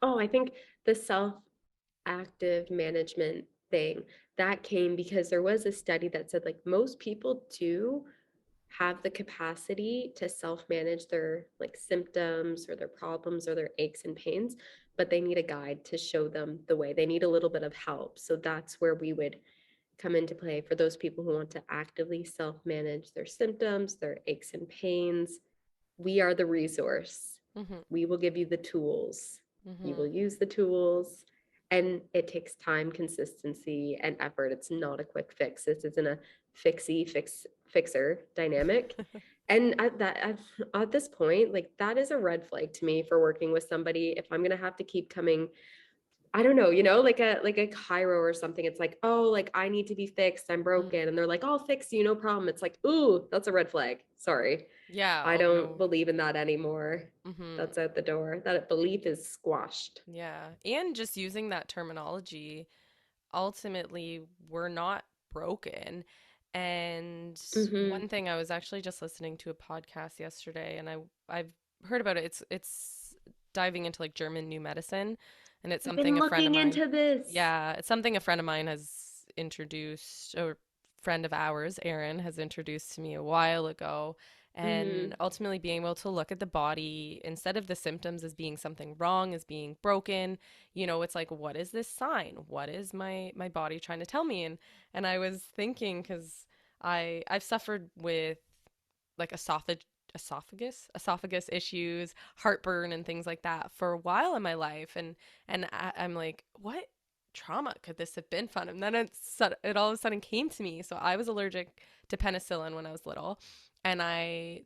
Oh, I think the self-active management thing, that came because there was a study that said, like, most people do have the capacity to self-manage their, like, symptoms or their problems or their aches and pains, but they need a guide to show them the way. They need a little bit of help. So that's where we would come into play for those people who want to actively self-manage their symptoms, their aches and pains. We are the resource. Mm-hmm. We will give you the tools. You Mm-hmm. will use the tools. And it takes time, consistency, and effort. It's not a quick fix. This isn't a fixer dynamic. And at this point, like, that is a red flag to me for working with somebody. If I'm gonna have to keep coming, I don't know, like a Cairo or something. It's like, oh, like, I need to be fixed. I'm broken. And they're like, I'll fix you, no problem. It's like, ooh, that's a red flag. Sorry. Yeah. I Oh don't no. believe in that anymore. Mm-hmm. That's out the door. That belief is squashed. Yeah. And just using that terminology, ultimately, we're not broken. And Mm-hmm. one thing, I was actually just listening to a podcast yesterday, and I've heard about it. It's diving into like German new medicine, and it's I've something been a friend of looking mine, into this. yeah, it's something a friend of mine has introduced, or friend of ours, Erin, has introduced to me a while ago. Mm-hmm. And ultimately being able to look at the body instead of the symptoms as being something wrong, as being broken, it's like, what is this sign? What is my body trying to tell me? And I was thinking, because I've suffered with like esophagus issues, heartburn, and things like that for a while in my life. And I'm like, what trauma could this have been from? And then it all of a sudden came to me. So I was allergic to penicillin when I was little, and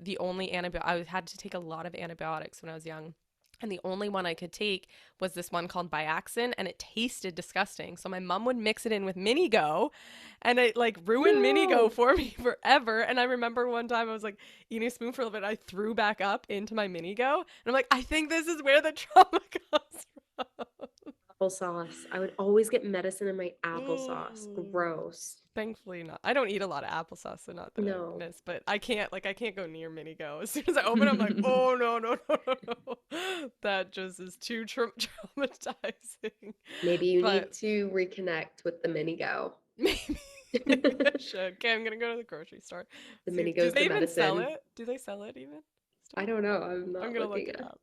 the only antibiotic, I had to take a lot of antibiotics when I was young. And the only one I could take was this one called Biaxin, and it tasted disgusting. So my mom would mix it in with Minigo, and it like ruined Minigo No. for me forever. And I remember one time I was like eating a spoonful of it, I threw back up into my Minigo, and I'm like, I think this is where the trauma comes Applesauce. I would always get medicine in my applesauce. from. Gross. Thankfully not. I don't eat a lot of applesauce, so not that I No. miss, but I can't go near Minigo. As soon as I open it, I'm like, oh no, no, no, no, no. That just is too traumatizing. Maybe you need But to reconnect with the mini go. maybe maybe I should. Okay, I'm gonna go to the grocery store. The See mini if, do goes they the even sell medicine. it? Do they sell it even I still? don't know. I'm I'm not gonna look looking it at it. up.